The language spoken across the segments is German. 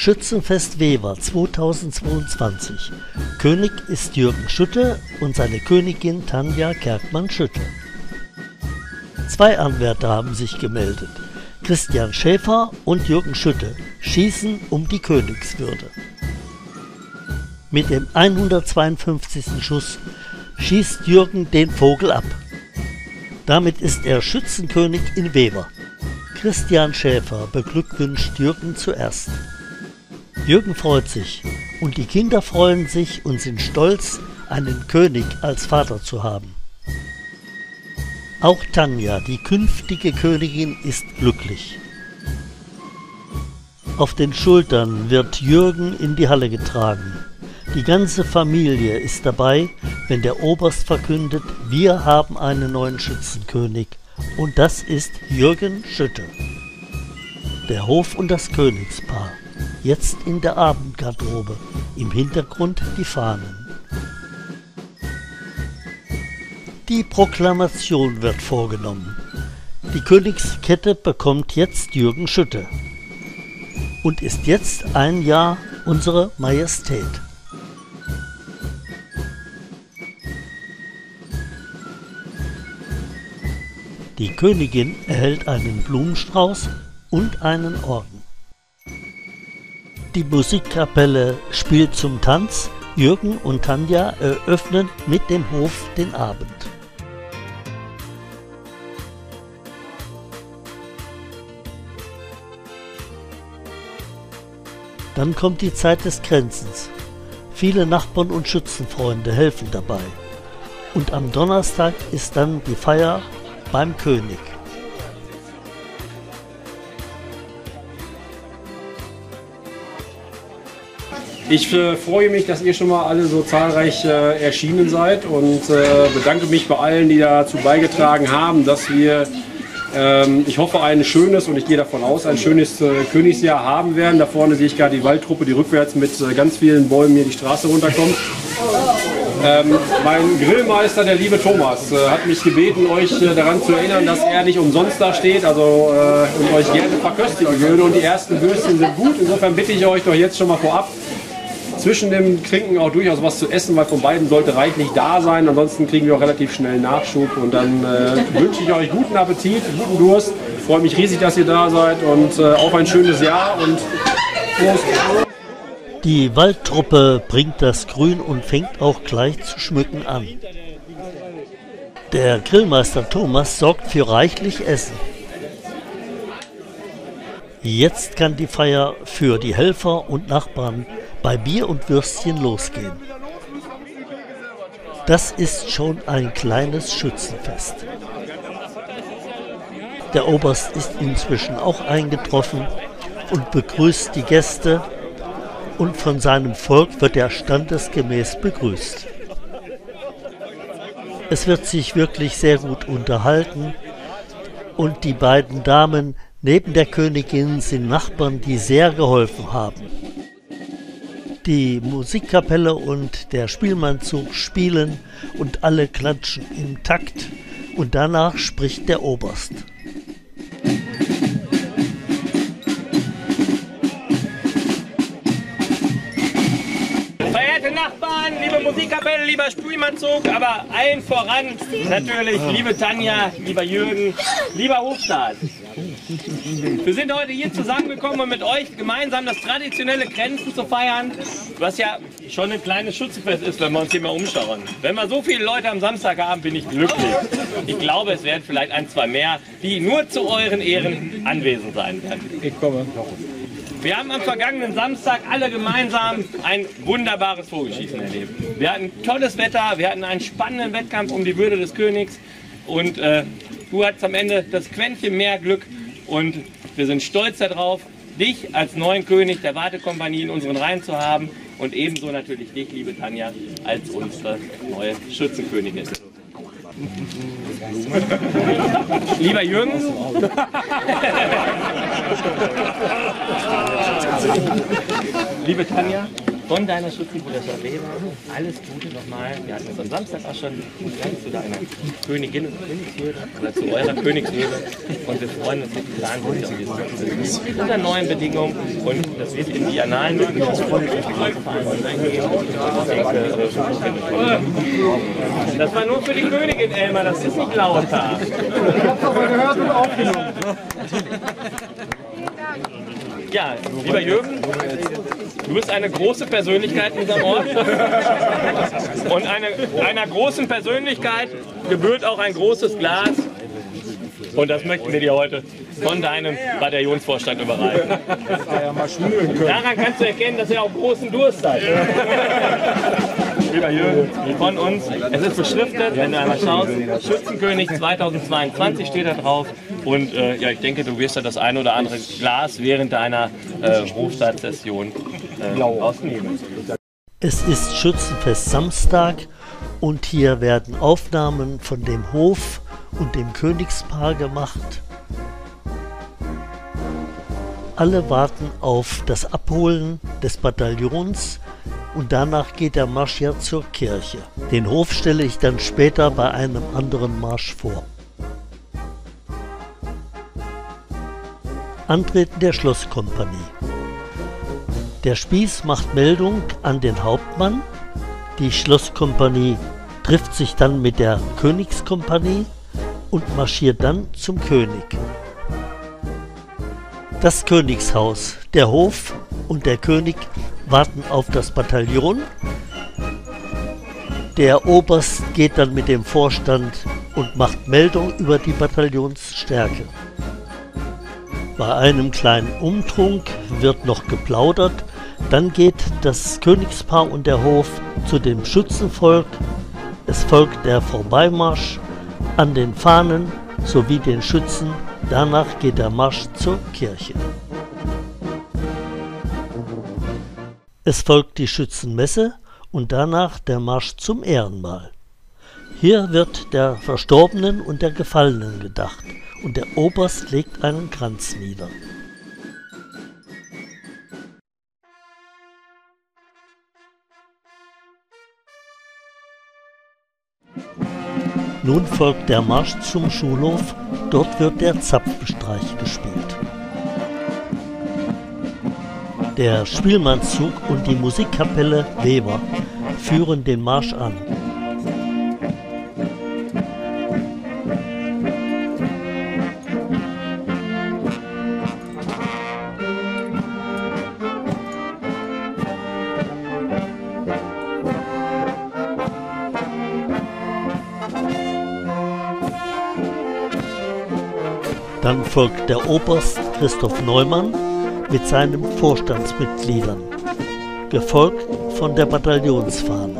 Schützenfest Wever 2022. König ist Jürgen Schütte und seine Königin Tanja Kerkmann-Schütte. 2 Anwärter haben sich gemeldet. Christian Schäfer und Jürgen Schütte schießen um die Königswürde. Mit dem 152. Schuss schießt Jürgen den Vogel ab. Damit ist er Schützenkönig in Wever. Christian Schäfer beglückwünscht Jürgen zuerst. Jürgen freut sich und die Kinder freuen sich und sind stolz, einen König als Vater zu haben. Auch Tanja, die künftige Königin, ist glücklich. Auf den Schultern wird Jürgen in die Halle getragen. Die ganze Familie ist dabei, wenn der Oberst verkündet, wir haben einen neuen Schützenkönig und das ist Jürgen Schütte. Der Hof und das Königspaar, jetzt in der Abendgarderobe, im Hintergrund die Fahnen. Die Proklamation wird vorgenommen. Die Königskette bekommt jetzt Jürgen Schütte und ist jetzt ein Jahr unsere Majestät. Die Königin erhält einen Blumenstrauß und einen Orden. Die Musikkapelle spielt zum Tanz. Jürgen und Tanja eröffnen mit dem Hof den Abend. Dann kommt die Zeit des Kränzens. Viele Nachbarn und Schützenfreunde helfen dabei. Und am Donnerstag ist dann die Feier beim König. Ich freue mich, dass ihr schon mal alle so zahlreich erschienen seid und bedanke mich bei allen, die dazu beigetragen haben, dass wir, ich hoffe, ein schönes, und ich gehe davon aus, ein schönes Königsjahr haben werden. Da vorne sehe ich gerade die Waldtruppe, die rückwärts mit ganz vielen Bäumen hier die Straße runterkommt. Mein Grillmeister, der liebe Thomas, hat mich gebeten, euch daran zu erinnern, dass er nicht umsonst da steht, also und euch gerne verköstigen würde. Und die ersten Würstchen sind gut. Insofern bitte ich euch doch jetzt schon mal vorab, zwischen dem Trinken auch durchaus was zu essen, weil von beiden sollte reichlich da sein. Ansonsten kriegen wir auch relativ schnell Nachschub. Und dann wünsche ich euch guten Appetit, guten Durst. Ich freue mich riesig, dass ihr da seid und auch ein schönes Jahr und Prost. Die Waldtruppe bringt das Grün und fängt auch gleich zu schmücken an. Der Grillmeister Thomas sorgt für reichlich Essen. Jetzt kann die Feier für die Helfer und Nachbarn bei Bier und Würstchen losgehen. Das ist schon ein kleines Schützenfest. Der Oberst ist inzwischen auch eingetroffen und begrüßt die Gäste. Und von seinem Volk wird er standesgemäß begrüßt. Es wird sich wirklich sehr gut unterhalten und die beiden Damen neben der Königin sind Nachbarn, die sehr geholfen haben. Die Musikkapelle und der Spielmannzug spielen und alle klatschen im Takt und danach spricht der Oberst. Nachbarn, liebe Musikkapelle, lieber Spielmannzug, aber allen voran natürlich liebe Tanja, lieber Jürgen, lieber Hofstaat. Wir sind heute hier zusammengekommen, um mit euch gemeinsam das traditionelle Kränzen zu feiern, was ja schon ein kleines Schützenfest ist, wenn wir uns hier mal umschauen. Wenn wir so viele Leute am Samstag haben, bin ich glücklich. Ich glaube, es werden vielleicht 1, 2 mehr, die nur zu euren Ehren anwesend sein werden. Ich komme. Wir haben am vergangenen Samstag alle gemeinsam ein wunderbares Vogelschießen erlebt. Wir hatten tolles Wetter, wir hatten einen spannenden Wettkampf um die Würde des Königs und du hattest am Ende das Quäntchen mehr Glück und wir sind stolz darauf, dich als neuen König der Wartekompanie in unseren Reihen zu haben und ebenso natürlich dich, liebe Tanja, als unsere neue Schützenkönigin. Lieber Jürgen, liebe Tanja, von deiner Schützenbruderschaft Weber. Alles Gute nochmal. Wir hatten es am Samstag auch schon zu deiner Königin und Königshöhle oder zu eurer Königshöhle. Und wir freuen uns wirklich wahnsinnig auf diese unter neuen Bedingungen. Und das wird in die Annalen des Vereins eingehen. Das war nur für die Königin, Elmar. Das ist nicht lauter. Ich hab's aber gehört und aufgenommen. Ja, lieber Jürgen, du bist eine große Persönlichkeit in unserem Ort. Und einer großen Persönlichkeit gebührt auch ein großes Glas. Und das möchten wir dir heute von deinem Bataillonsvorstand überreichen. Daran kannst du erkennen, dass er auch großen Durst hat. Lieber Jürgen, von uns, es ist beschriftet, wenn du einmal schaust, Schützenkönig 2022 steht da drauf. Und ja, ich denke, du wirst ja das ein oder andere Glas während deiner Hofstaatssession ausnehmen. Es ist Schützenfest Samstag und hier werden Aufnahmen von dem Hof und dem Königspaar gemacht. Alle warten auf das Abholen des Bataillons und danach geht der Marsch ja zur Kirche. Den Hof stelle ich dann später bei einem anderen Marsch vor. Antreten der Schlosskompanie. Der Spieß macht Meldung an den Hauptmann. Die Schlosskompanie trifft sich dann mit der Königskompanie und marschiert dann zum König. Das Königshaus, der Hof und der König warten auf das Bataillon. Der Oberst geht dann mit dem Vorstand und macht Meldung über die Bataillonsstärke. Bei einem kleinen Umtrunk wird noch geplaudert, dann geht das Königspaar und der Hof zu dem Schützenvolk. Es folgt der Vorbeimarsch an den Fahnen sowie den Schützen. Danach geht der Marsch zur Kirche. Es folgt die Schützenmesse und danach der Marsch zum Ehrenmal. Hier wird der Verstorbenen und der Gefallenen gedacht und der Oberst legt einen Kranz nieder. Nun folgt der Marsch zum Schulhof, dort wird der Zapfenstreich gespielt. Der Spielmannszug und die Musikkapelle Weber führen den Marsch an. Dann folgt der Oberst Christoph Neumann mit seinen Vorstandsmitgliedern, gefolgt von der Bataillonsfahne.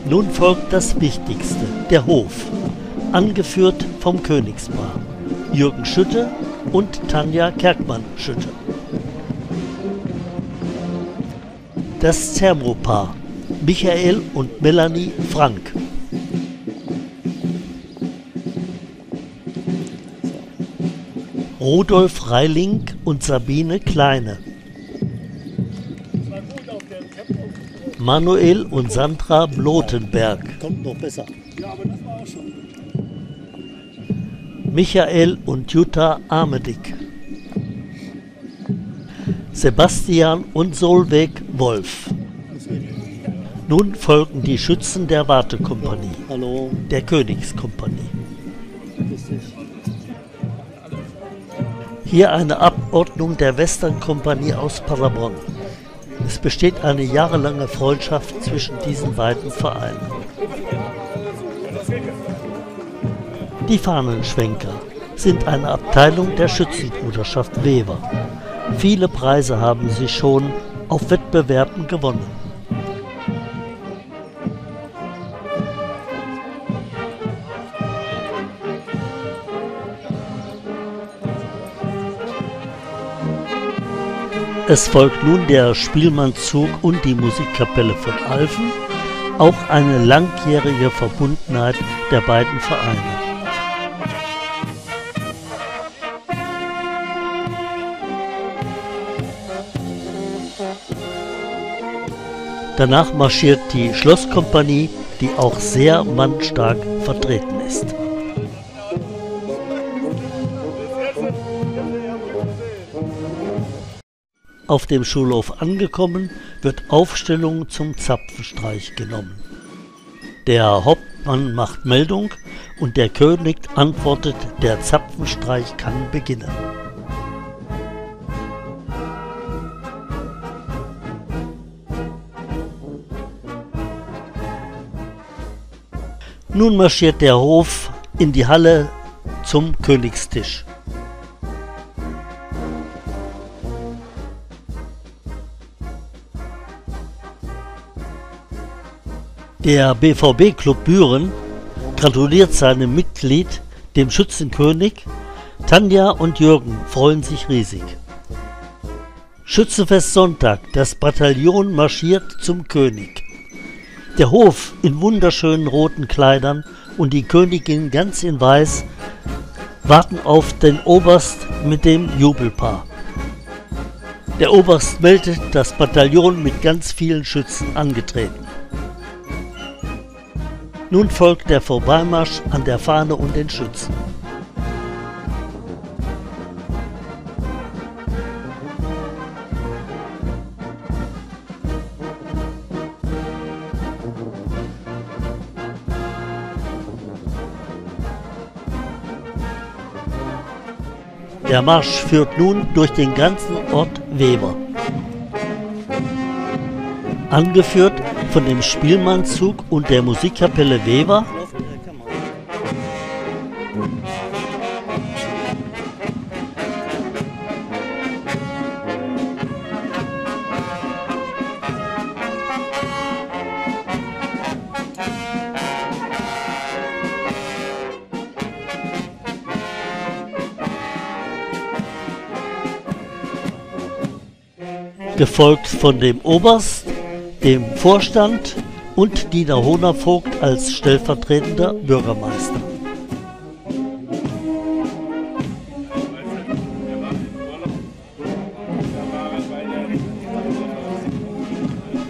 Nun folgt das Wichtigste, der Hof, angeführt vom Königspaar, Jürgen Schütte und Tanja Kerkmann-Schütte. Das Zermo-Paar, Michael und Melanie Frank. Rudolf Reiling und Sabine Kleine. Manuel und Sandra Blotenberg. Kommt noch besser. Michael und Jutta Amedick. Sebastian und Solveig Wolf. Nun folgen die Schützen der Wartekompanie, Hallo. der Königskompanie. Hier eine Abordnung der Westernkompanie aus Paderborn. Es besteht eine jahrelange Freundschaft zwischen diesen beiden Vereinen. Die Fahnenschwenker sind eine Abteilung der Schützenbruderschaft Weber. Viele Preise haben sie schon auf Wettbewerben gewonnen. Es folgt nun der Spielmannszug und die Musikkapelle von Alfen. auch eine langjährige Verbundenheit der beiden Vereine. Danach marschiert die Schlosskompanie, die auch sehr mannstark vertreten ist. Auf dem Schulhof angekommen, wird Aufstellung zum Zapfenstreich genommen. Der Hauptmann macht Meldung und der König antwortet, der Zapfenstreich kann beginnen. Nun marschiert der Hof in die Halle zum Königstisch. Der BVB-Club Büren gratuliert seinem Mitglied, dem Schützenkönig. Tanja und Jürgen freuen sich riesig. Schützenfest Sonntag, das Bataillon marschiert zum König. Der Hof in wunderschönen roten Kleidern und die Königin ganz in weiß warten auf den Oberst mit dem Jubelpaar. Der Oberst meldet, das Bataillon mit ganz vielen Schützen angetreten. Nun folgt der Vorbeimarsch an der Fahne und den Schützen. Der Marsch führt nun durch den ganzen Ort Weber. Angeführt von dem Spielmannszug und der Musikkapelle Weber gefolgt von dem Oberst, dem Vorstand und Dieter Hohnervogt als stellvertretender Bürgermeister.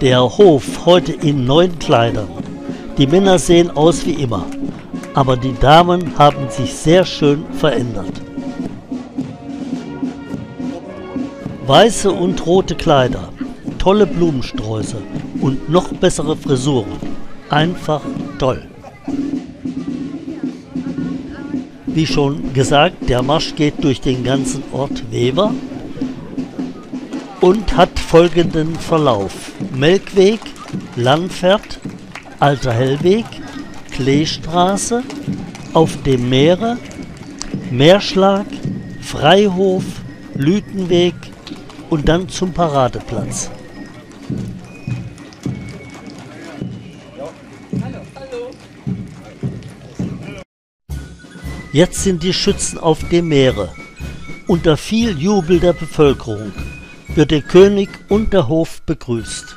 Der Hof heute in neuen Kleidern. Die Männer sehen aus wie immer, aber die Damen haben sich sehr schön verändert. Weiße und rote Kleider, tolle Blumensträuße und noch bessere Frisuren. Einfach toll. Wie schon gesagt, der Marsch geht durch den ganzen Ort Weber und hat folgenden Verlauf: Melkweg, Landfährt, Alter Hellweg, Kleestraße, auf dem Meere, Meerschlag, Freihof, Lütenweg und dann zum Paradeplatz. Jetzt sind die Schützen auf dem Meere. Unter viel Jubel der Bevölkerung wird der König und der Hof begrüßt.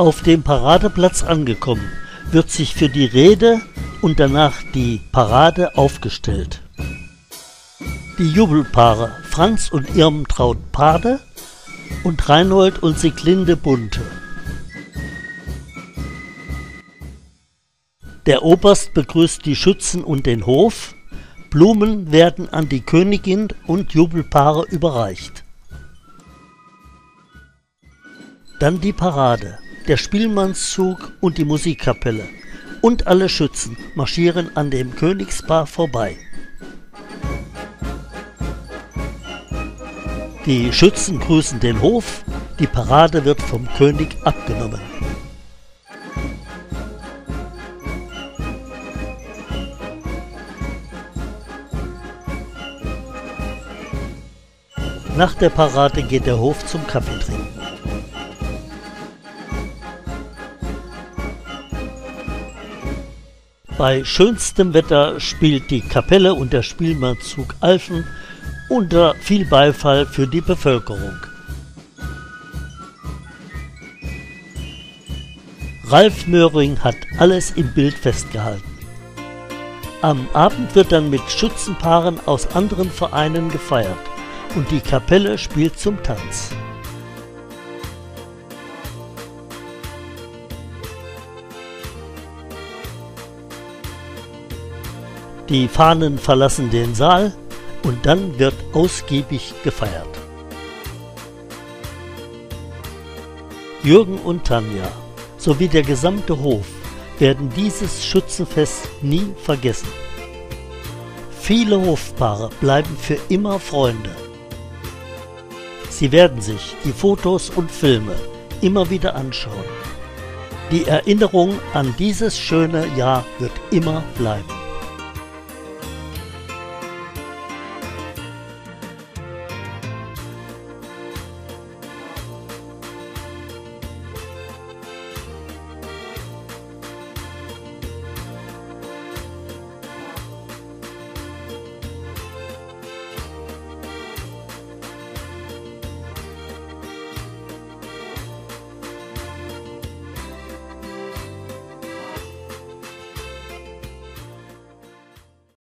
Auf dem Paradeplatz angekommen, wird sich für die Rede und danach die Parade aufgestellt. Die Jubelpaare Franz und Irmtraut Pade und Reinhold und Sieglinde Bunte. Der Oberst begrüßt die Schützen und den Hof. Blumen werden an die Königin und Jubelpaare überreicht. Dann die Parade. Der Spielmannszug und die Musikkapelle und alle Schützen marschieren an dem Königspaar vorbei. Die Schützen grüßen den Hof, die Parade wird vom König abgenommen. Nach der Parade geht der Hof zum Kaffeetrinken. Bei schönstem Wetter spielt die Kapelle und der Spielmannszug Alfen unter viel Beifall für die Bevölkerung. Ralf Möhring hat alles im Bild festgehalten. Am Abend wird dann mit Schützenpaaren aus anderen Vereinen gefeiert und die Kapelle spielt zum Tanz. Die Fahnen verlassen den Saal und dann wird ausgiebig gefeiert. Jürgen und Tanja sowie der gesamte Hof werden dieses Schützenfest nie vergessen. Viele Hofpaare bleiben für immer Freunde. Sie werden sich die Fotos und Filme immer wieder anschauen. Die Erinnerung an dieses schöne Jahr wird immer bleiben.